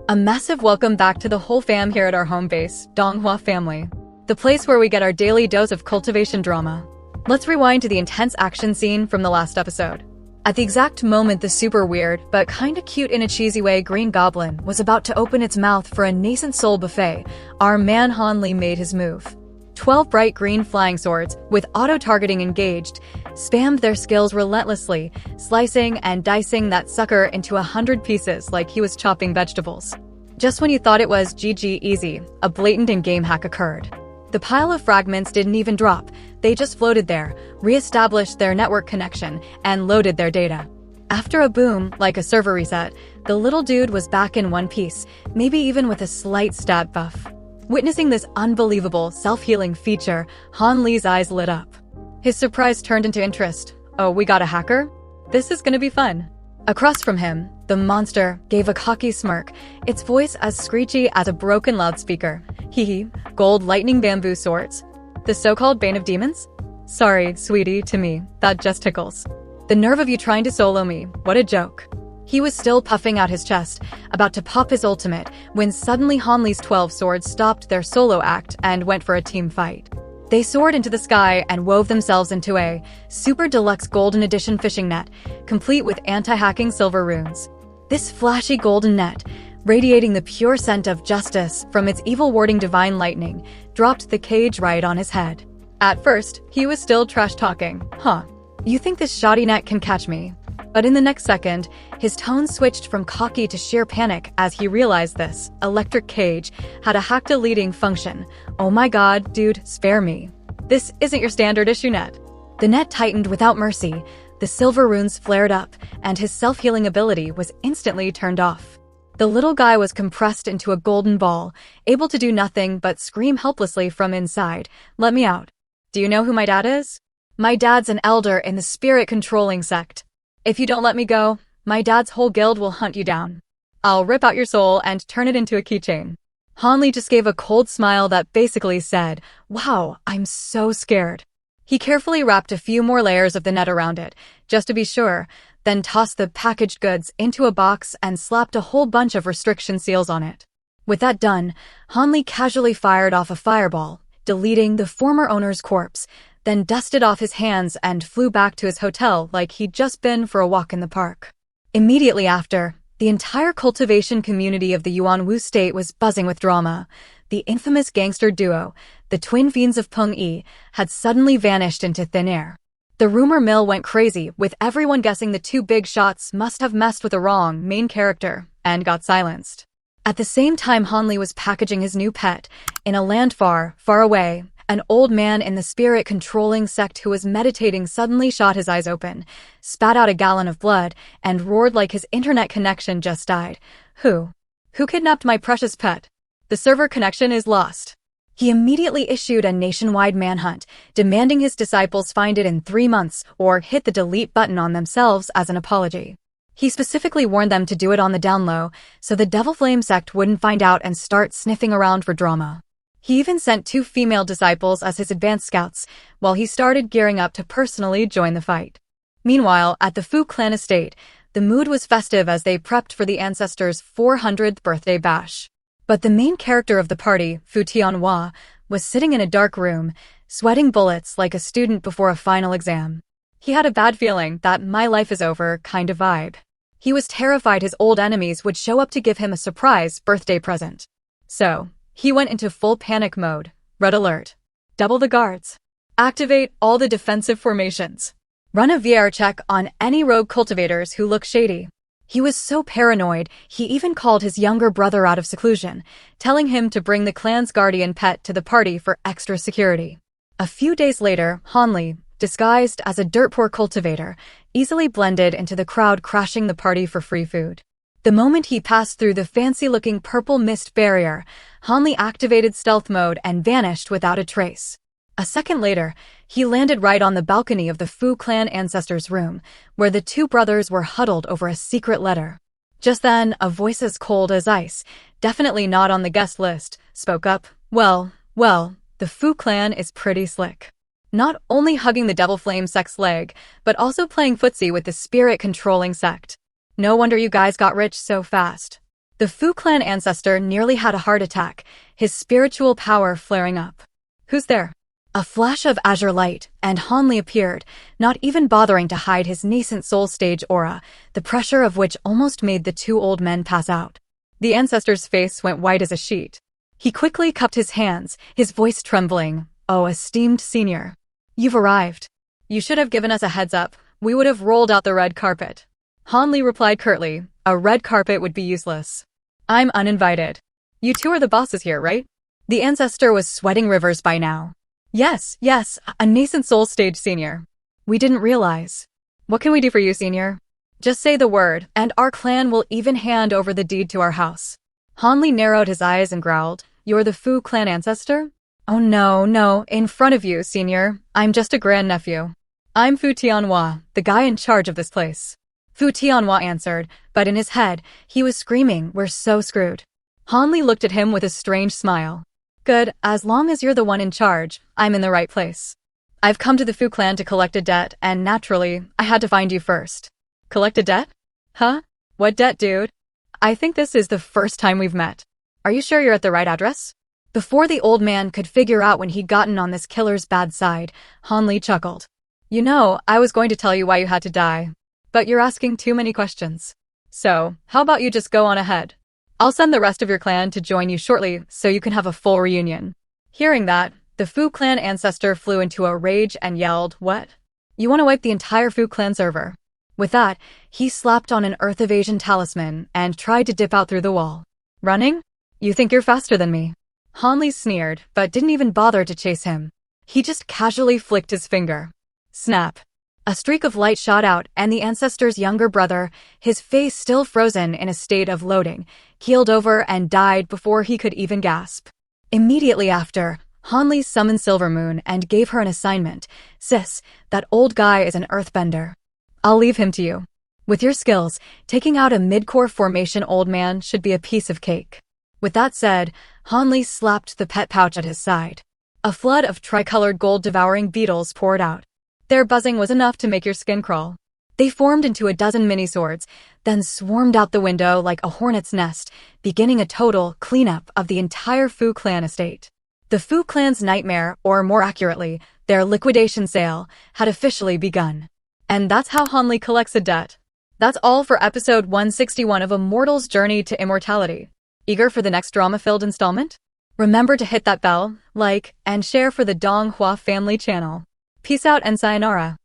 A massive welcome back to the whole fam here at our home base, Donghua family. The place where we get our daily dose of cultivation drama. Let's rewind to the intense action scene from the last episode. At the exact moment the super weird, but kinda cute in a cheesy way Green Goblin was about to open its mouth for a nascent soul buffet, our man Han Li made his move. 12 bright green flying swords, with auto-targeting engaged, spammed their skills relentlessly, slicing and dicing that sucker into 100 pieces like he was chopping vegetables. Just when you thought it was GG easy, a blatant in-game hack occurred. The pile of fragments didn't even drop, they just floated there, re-established their network connection, and loaded their data. After a boom, like a server reset, the little dude was back in one piece, maybe even with a slight stat buff. Witnessing this unbelievable, self-healing feature, Han Li's eyes lit up. His surprise turned into interest. Oh, we got a hacker? This is gonna be fun. Across from him, the monster gave a cocky smirk, its voice as screechy as a broken loudspeaker. Hee, gold lightning bamboo swords. The so-called bane of demons? Sorry, sweetie, to me, that just tickles. The nerve of you trying to solo me, what a joke. He was still puffing out his chest, about to pop his ultimate, when suddenly Han Li's 12 swords stopped their solo act and went for a team fight. They soared into the sky and wove themselves into a super deluxe golden edition fishing net, complete with anti-hacking silver runes. This flashy golden net, radiating the pure scent of justice from its evil-warding divine lightning, dropped the cage right on his head. At first, he was still trash-talking. Huh, you think this shoddy net can catch me? But in the next second, his tone switched from cocky to sheer panic as he realized this electric cage had a hack-deleting function. Oh my god, dude, spare me. This isn't your standard issue net. The net tightened without mercy, the silver runes flared up, and his self-healing ability was instantly turned off. The little guy was compressed into a golden ball, able to do nothing but scream helplessly from inside. Let me out. Do you know who my dad is? My dad's an elder in the spirit-controlling sect. If you don't let me go, my dad's whole guild will hunt you down. I'll rip out your soul and turn it into a keychain. Han Li just gave a cold smile that basically said, wow, I'm so scared. He carefully wrapped a few more layers of the net around it, just to be sure, then tossed the packaged goods into a box and slapped a whole bunch of restriction seals on it. With that done, Han Li casually fired off a fireball, deleting the former owner's corpse, then dusted off his hands and flew back to his hotel like he'd just been for a walk in the park. Immediately after, the entire cultivation community of the Yuanwu state was buzzing with drama. The infamous gangster duo, the twin fiends of Peng Yi, had suddenly vanished into thin air. The rumor mill went crazy, with everyone guessing the two big shots must have messed with the wrong main character, and got silenced. At the same time Han Li was packaging his new pet, in a land far, far away, an old man in the spirit-controlling sect who was meditating suddenly shot his eyes open, spat out a gallon of blood, and roared like his internet connection just died. Who kidnapped my precious pet? The server connection is lost. He immediately issued a nationwide manhunt, demanding his disciples find it in 3 months or hit the delete button on themselves as an apology. He specifically warned them to do it on the down low, so the Devil Flame sect wouldn't find out and start sniffing around for drama. He even sent 2 female disciples as his advanced scouts, while he started gearing up to personally join the fight. Meanwhile, at the Fu clan estate, the mood was festive as they prepped for the ancestors' 400th birthday bash. But the main character of the party, Fu Tianhua, was sitting in a dark room, sweating bullets like a student before a final exam. He had a bad feeling that my life is over kind of vibe. He was terrified his old enemies would show up to give him a surprise birthday present. So, he went into full panic mode. Red alert. Double the guards. Activate all the defensive formations. Run a VR check on any rogue cultivators who look shady. He was so paranoid, he even called his younger brother out of seclusion, telling him to bring the clan's guardian pet to the party for extra security. A few days later, Han Li, disguised as a dirt-poor cultivator, easily blended into the crowd crashing the party for free food. The moment he passed through the fancy-looking purple mist barrier, Han Li activated stealth mode and vanished without a trace. A second later, he landed right on the balcony of the Fu clan ancestors' room, where the 2 brothers were huddled over a secret letter. Just then, a voice as cold as ice, definitely not on the guest list, spoke up. Well, the Fu clan is pretty slick. Not only hugging the Devil Flame sect's leg, but also playing footsie with the spirit-controlling sect. No wonder you guys got rich so fast. The Fu clan ancestor nearly had a heart attack, his spiritual power flaring up. Who's there? A flash of azure light, and Hanli appeared, not even bothering to hide his nascent soul stage aura, the pressure of which almost made the two old men pass out. The ancestor's face went white as a sheet. He quickly cupped his hands, his voice trembling. "Oh, esteemed senior. You've arrived. You should have given us a heads up. We would have rolled out the red carpet." Hanli replied curtly, "A red carpet would be useless. I'm uninvited. You two are the bosses here, right?" The ancestor was sweating rivers by now. Yes, a nascent soul stage senior. We didn't realize. What can we do for you, senior? Just say the word, and our clan will even hand over the deed to our house. Hanli narrowed his eyes and growled, "You're the Fu clan ancestor?" "Oh no, in front of you, senior. I'm just a grandnephew. I'm Fu Tianhua, the guy in charge of this place." Fu Tianhua answered, but in his head, he was screaming, "We're so screwed." Hanli looked at him with a strange smile. "Good, as long as you're the one in charge, I'm in the right place. I've come to the Fu clan to collect a debt, and naturally, I had to find you first." "Collect a debt? Huh? What debt, dude? I think this is the first time we've met. Are you sure you're at the right address?" Before the old man could figure out when he'd gotten on this killer's bad side, Hanli chuckled. "You know, I was going to tell you why you had to die. But you're asking too many questions. So, how about you just go on ahead? I'll send the rest of your clan to join you shortly so you can have a full reunion." Hearing that, the Fu clan ancestor flew into a rage and yelled, "What? You want to wipe the entire Fu clan server?" With that, he slapped on an Earth Evasion talisman and tried to dip out through the wall. "Running? You think you're faster than me?" Hanli sneered, but didn't even bother to chase him. He just casually flicked his finger. Snap. A streak of light shot out, and the ancestor's younger brother, his face still frozen in a state of loading, keeled over and died before he could even gasp. Immediately after, Hanli summoned Silvermoon and gave her an assignment. "Sis, that old guy is an earthbender. I'll leave him to you. With your skills, taking out a mid-core formation old man should be a piece of cake." With that said, Hanli slapped the pet pouch at his side. A flood of tricolored gold-devouring beetles poured out. Their buzzing was enough to make your skin crawl. They formed into a dozen mini-swords, then swarmed out the window like a hornet's nest, beginning a total cleanup of the entire Fu clan estate. The Fu clan's nightmare, or more accurately, their liquidation sale, had officially begun. And that's how Hanli collects a debt. That's all for episode 161 of A Mortal's Journey to Immortality. Eager for the next drama-filled installment? Remember to hit that bell, like, and share for the Donghua family channel. Peace out and sayonara.